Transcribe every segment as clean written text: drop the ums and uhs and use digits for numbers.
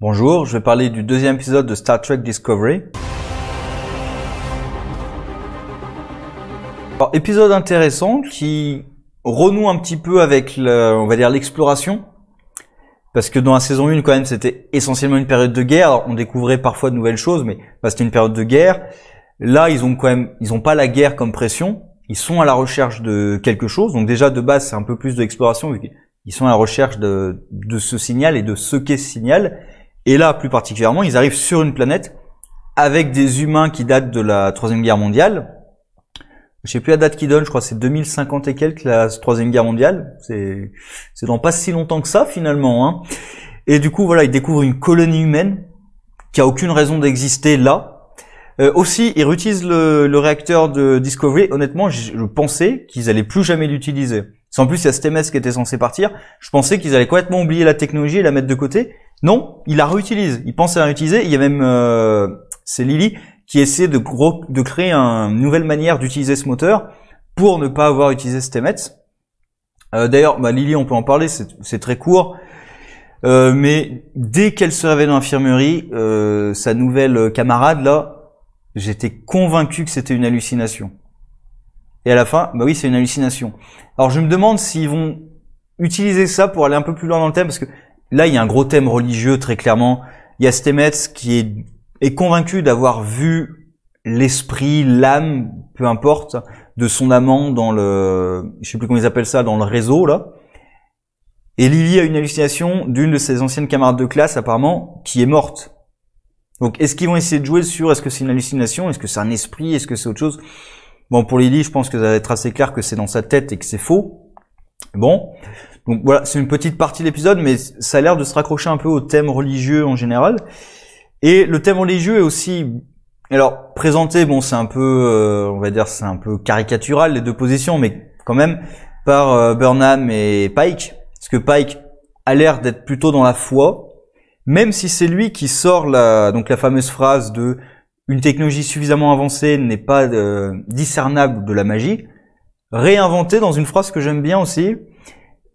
Bonjour, je vais parler du deuxième épisode de Star Trek Discovery. Alors, épisode intéressant qui renoue un petit peu avec, on va dire, l'exploration. Parce que dans la saison 1, quand même, c'était essentiellement une période de guerre. Alors, on découvrait parfois de nouvelles choses, mais c'était une période de guerre. Là, ils ont pas la guerre comme pression. Ils sont à la recherche de quelque chose. Donc déjà, de base, c'est un peu plus de l'exploration, vu qu'ils sont à la recherche de ce signal et de ce qu'est ce signal. Et là, plus particulièrement, ils arrivent sur une planète avec des humains qui datent de la Troisième Guerre mondiale. Je sais plus la date qu'ils donnent, je crois que c'est 2050 et quelques, la Troisième Guerre mondiale. C'est dans pas si longtemps que ça, finalement, hein. Et du coup, voilà, ils découvrent une colonie humaine qui a aucune raison d'exister là. Aussi, ils réutilisent le réacteur de Discovery. Honnêtement, je pensais qu'ils allaient plus jamais l'utiliser. En plus, il y a Stamets qui était censé partir. Je pensais qu'ils allaient complètement oublier la technologie et la mettre de côté. Non, ils la réutilisent. Ils pensent à la réutiliser. Il y a même, c'est Lily qui essaie de créer une nouvelle manière d'utiliser ce moteur pour ne pas avoir utilisé Stamets. D'ailleurs, Lily, on peut en parler, c'est très court. Mais dès qu'elle se réveille dans l'infirmerie, sa nouvelle camarade, là, j'étais convaincu que c'était une hallucination. Et à la fin, oui, c'est une hallucination. Alors, je me demande s'ils vont utiliser ça pour aller un peu plus loin dans le thème, parce que là, il y a un gros thème religieux, très clairement. Il y a Stamets qui est convaincu d'avoir vu l'esprit, l'âme, peu importe, de son amant dans je sais plus comment ils appellent ça, dans le réseau, là. Et Lily a une hallucination d'une de ses anciennes camarades de classe, apparemment, qui est morte. Donc, est-ce qu'ils vont essayer de jouer sur, est-ce que c'est une hallucination, est-ce que c'est un esprit, est-ce que c'est autre chose? Bon, pour Lily, je pense que ça va être assez clair que c'est dans sa tête et que c'est faux. Bon. Donc voilà, c'est une petite partie de l'épisode, mais ça a l'air de se raccrocher un peu au thème religieux en général. Et le thème religieux est aussi, alors, présenté, bon, c'est un peu, on va dire, c'est un peu caricatural, les deux positions, mais quand même, par Burnham et Pike. Parce que Pike a l'air d'être plutôt dans la foi, même si c'est lui qui sort la fameuse phrase de une technologie suffisamment avancée n'est pas discernable de la magie, réinventée dans une phrase que j'aime bien aussi,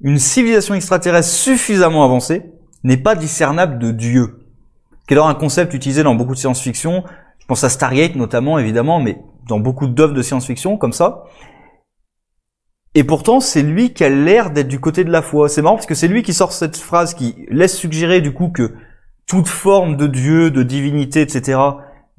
une civilisation extraterrestre suffisamment avancée n'est pas discernable de Dieu. Qui est alors un concept utilisé dans beaucoup de science-fiction, je pense à Stargate notamment évidemment, mais dans beaucoup d'œuvres de science-fiction comme ça. Et pourtant, c'est lui qui a l'air d'être du côté de la foi. C'est marrant parce que c'est lui qui sort cette phrase qui laisse suggérer du coup que toute forme de Dieu, de divinité, etc.,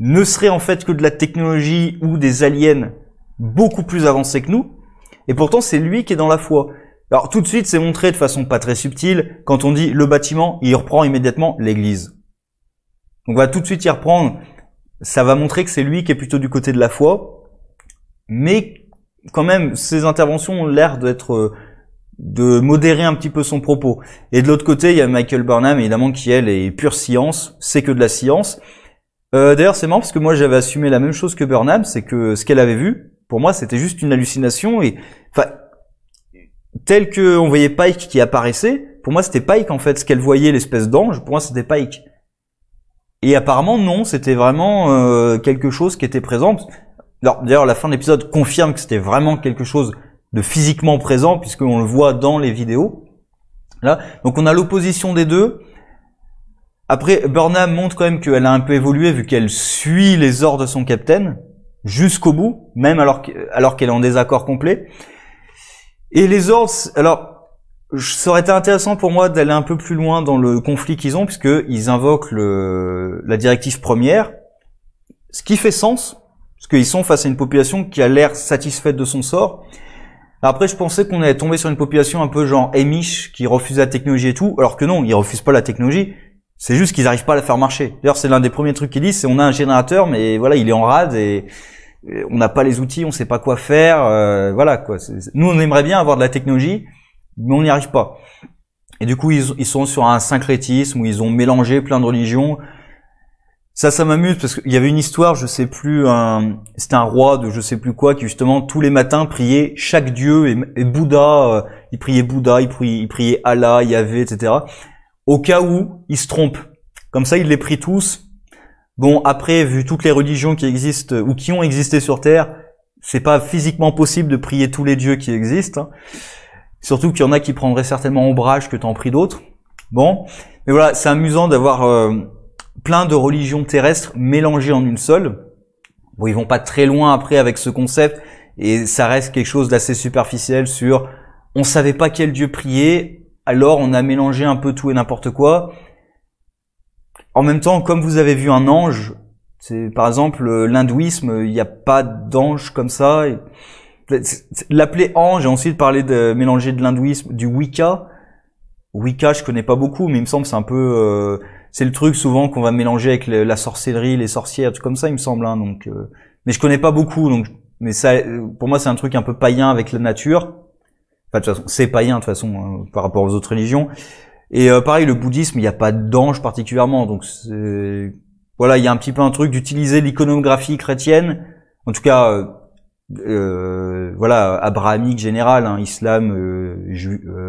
ne serait en fait que de la technologie ou des aliens beaucoup plus avancés que nous. Et pourtant, c'est lui qui est dans la foi. Alors tout de suite, c'est montré de façon pas très subtile. Quand on dit le bâtiment, il reprend immédiatement l'église. Donc va tout de suite y reprendre. Ça va montrer que c'est lui qui est plutôt du côté de la foi. Mais quand même, ses interventions ont l'air de modérer un petit peu son propos. Et de l'autre côté, il y a Michael Burnham, évidemment, qui elle est pure science. C'est que de la science. D'ailleurs, c'est marrant parce que moi, j'avais assumé la même chose que Burnham. C'est que ce qu'elle avait vu, pour moi, c'était juste une hallucination. Et enfin, tel que on voyait Pike qui apparaissait, pour moi, c'était Pike en fait. Ce qu'elle voyait, l'espèce d'ange, pour moi, c'était Pike. Et apparemment, non, c'était vraiment quelque chose qui était présent. Alors, d'ailleurs, la fin de l'épisode confirme que c'était vraiment quelque chose de physiquement présent, puisqu'on le voit dans les vidéos. Là, donc on a l'opposition des deux. Après, Burnham montre quand même qu'elle a un peu évolué, vu qu'elle suit les ordres de son capitaine, jusqu'au bout, même alors qu'elle est en désaccord complet. Et les ordres, alors, ça aurait été intéressant pour moi d'aller un peu plus loin dans le conflit qu'ils ont, puisqu'ils invoquent la directive première, ce qui fait sens, parce qu'ils sont face à une population qui a l'air satisfaite de son sort. Après, je pensais qu'on allait tomber sur une population un peu genre Amish, qui refuse la technologie et tout, alors que non, ils refusent pas la technologie, c'est juste qu'ils n'arrivent pas à la faire marcher. D'ailleurs, c'est l'un des premiers trucs qu'ils disent, c'est on a un générateur, mais voilà, il est en rade et on n'a pas les outils, on sait pas quoi faire, voilà quoi. Nous, on aimerait bien avoir de la technologie, mais on n'y arrive pas. Et du coup, ils sont sur un syncrétisme où ils ont mélangé plein de religions. Ça m'amuse parce qu'il y avait une histoire, je sais plus, c'était un roi de je sais plus quoi qui justement tous les matins priait chaque dieu et Bouddha, il priait Bouddha, il priait Allah, Yahvé, etc. Au cas où il se trompe. Comme ça, il les prie tous. Bon, après, vu toutes les religions qui existent ou qui ont existé sur Terre, c'est pas physiquement possible de prier tous les dieux qui existent. Hein. Surtout qu'il y en a qui prendraient certainement ombrage que t'en pries d'autres. Bon, mais voilà, c'est amusant d'avoir plein de religions terrestres mélangées en une seule. Bon, ils vont pas très loin après avec ce concept, et ça reste quelque chose d'assez superficiel sur on savait pas quel dieu prier, alors on a mélangé un peu tout et n'importe quoi. En même temps, comme vous avez vu un ange, c'est par exemple l'hindouisme, il n'y a pas d'ange comme ça. L'appeler ange et ensuite parler de mélanger de l'hindouisme, du Wicca. Wicca, je connais pas beaucoup, mais il me semble c'est un peu c'est le truc souvent qu'on va mélanger avec la sorcellerie, les sorcières, tout comme ça, il me semble. Hein, donc, mais je connais pas beaucoup, donc mais ça, pour moi, c'est un truc un peu païen avec la nature. Enfin, de toute façon, c'est païen de toute façon hein, par rapport aux autres religions. Et pareil, le bouddhisme, il n'y a pas d'ange particulièrement, donc voilà, il y a un petit peu un truc d'utiliser l'iconographie chrétienne, en tout cas. Voilà, abrahamique général, hein, islam,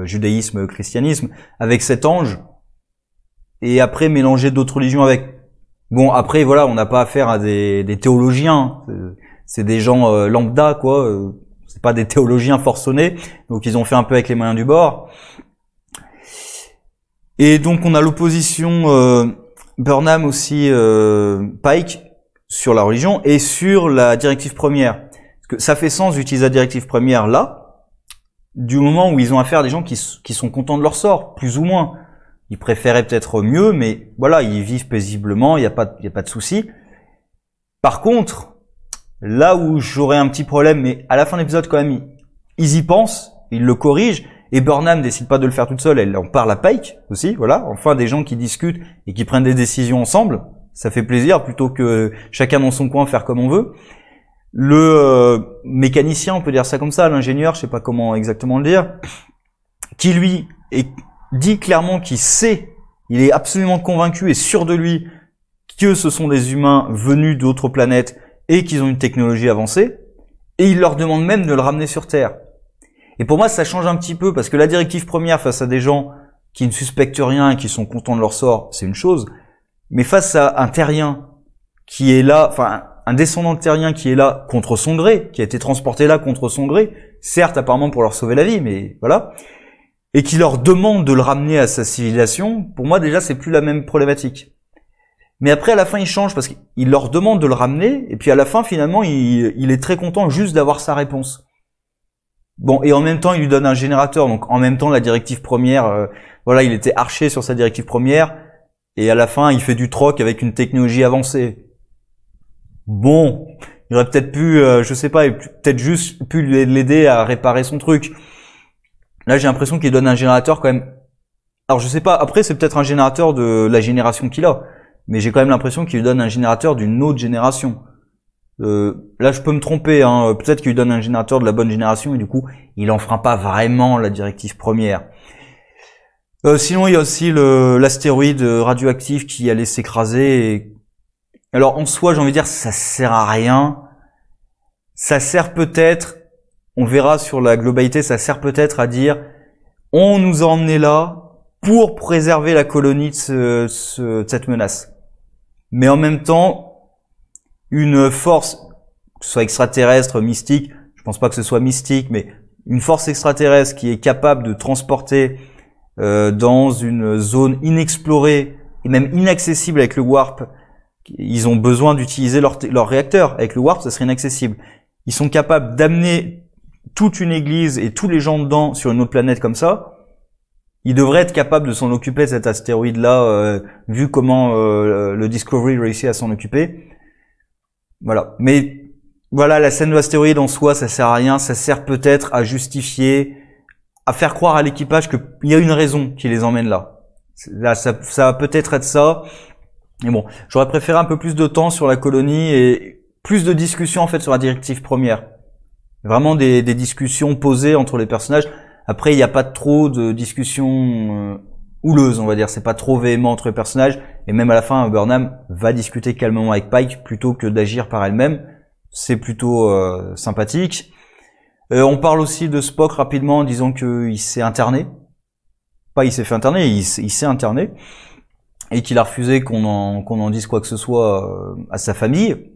judaïsme, christianisme, avec cet ange, et après mélanger d'autres religions avec. Bon, après voilà, on n'a pas affaire à des théologiens, c'est des gens lambda quoi, c'est pas des théologiens forcenés, donc ils ont fait un peu avec les moyens du bord. Et donc on a l'opposition Burnham aussi, Pike sur la religion et sur la directive première. Ça fait sens d'utiliser la directive première là, du moment où ils ont affaire à des gens qui sont contents de leur sort, plus ou moins. Ils préféraient peut-être mieux, mais voilà, ils vivent paisiblement, il y a pas de souci. Par contre, là où j'aurais un petit problème, mais à la fin de l'épisode quand même, ils y pensent, ils le corrigent, et Burnham décide pas de le faire toute seule, elle en parle à Pike aussi, voilà. Enfin, des gens qui discutent et qui prennent des décisions ensemble, ça fait plaisir plutôt que chacun dans son coin faire comme on veut. Le mécanicien, on peut dire ça comme ça, l'ingénieur, je sais pas comment exactement le dire, qui lui dit clairement qu'il sait, il est absolument convaincu et sûr de lui que ce sont des humains venus d'autres planètes et qu'ils ont une technologie avancée, et il leur demande même de le ramener sur Terre. Et pour moi, ça change un petit peu, parce que la directive première face à des gens qui ne suspectent rien et qui sont contents de leur sort, c'est une chose, mais face à un terrien qui est là, enfin un descendant de terrien qui est là contre son gré, qui a été transporté là contre son gré, certes apparemment pour leur sauver la vie, mais voilà, et qui leur demande de le ramener à sa civilisation, pour moi déjà c'est plus la même problématique. Mais après à la fin il change parce qu'il leur demande de le ramener, et puis à la fin finalement il est très content juste d'avoir sa réponse. Bon, et en même temps il lui donne un générateur, donc en même temps la directive première, voilà, il était arché sur sa directive première, et à la fin il fait du troc avec une technologie avancée. Bon, il aurait peut-être pu, je sais pas, peut-être juste pu l'aider à réparer son truc. Là, j'ai l'impression qu'il donne un générateur quand même. Alors, je sais pas, après, c'est peut-être un générateur de la génération qu'il a. Mais j'ai quand même l'impression qu'il lui donne un générateur d'une autre génération. Là, je peux me tromper, hein. Peut-être qu'il lui donne un générateur de la bonne génération et du coup, il enfreint pas vraiment la directive première. Sinon, il y a aussi l'astéroïde radioactif qui allait s'écraser et... Alors en soi, j'ai envie de dire, ça sert à rien. Ça sert peut-être, on verra sur la globalité, ça sert peut-être à dire, on nous a emmenés là pour préserver la colonie de cette menace. Mais en même temps, une force, que ce soit extraterrestre, mystique, je pense pas que ce soit mystique, mais une force extraterrestre qui est capable de transporter dans une zone inexplorée et même inaccessible avec le warp. Ils ont besoin d'utiliser leur réacteur. Avec le warp, ça serait inaccessible. Ils sont capables d'amener toute une église et tous les gens dedans sur une autre planète comme ça. Ils devraient être capables de s'en occuper de cet astéroïde-là, vu comment le Discovery réussit à s'en occuper. Voilà. Mais voilà, la scène de l'astéroïde en soi, ça sert à rien. Ça sert peut-être à justifier, à faire croire à l'équipage qu'il y a une raison qui les emmène là. Là, ça va peut-être être ça. Mais bon, j'aurais préféré un peu plus de temps sur la colonie et plus de discussions en fait sur la directive première. Vraiment des discussions posées entre les personnages. Après, il n'y a pas trop de discussions houleuses, on va dire. C'est pas trop véhément entre les personnages. Et même à la fin, Burnham va discuter calmement avec Pike plutôt que d'agir par elle-même. C'est plutôt sympathique. On parle aussi de Spock rapidement en disant qu'il s'est interné. Pas il s'est fait interner, il s'est interné. Et qu'il a refusé qu'on en dise quoi que ce soit à sa famille.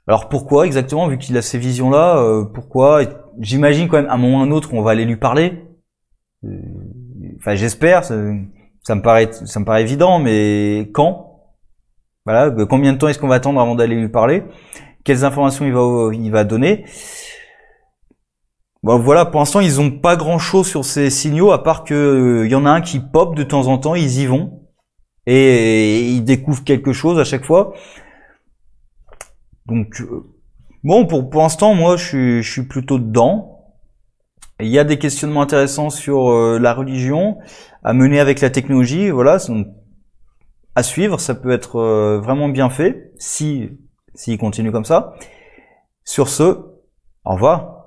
Alors pourquoi exactement, vu qu'il a ces visions-là, pourquoi? J'imagine quand même à un moment ou à un autre on va aller lui parler. Enfin j'espère, ça me paraît évident, mais quand? Voilà, combien de temps est-ce qu'on va attendre avant d'aller lui parler? Quelles informations il va donner? Bon, voilà, pour l'instant, ils ont pas grand-chose sur ces signaux, à part que y en a un qui pop de temps en temps, ils y vont et ils découvrent quelque chose à chaque fois. Donc bon, pour l'instant, moi, je suis plutôt dedans. Il y a des questionnements intéressants sur la religion à mener avec la technologie. Voilà, à suivre, ça peut être vraiment bien fait si s'il continue comme ça. Sur ce, au revoir.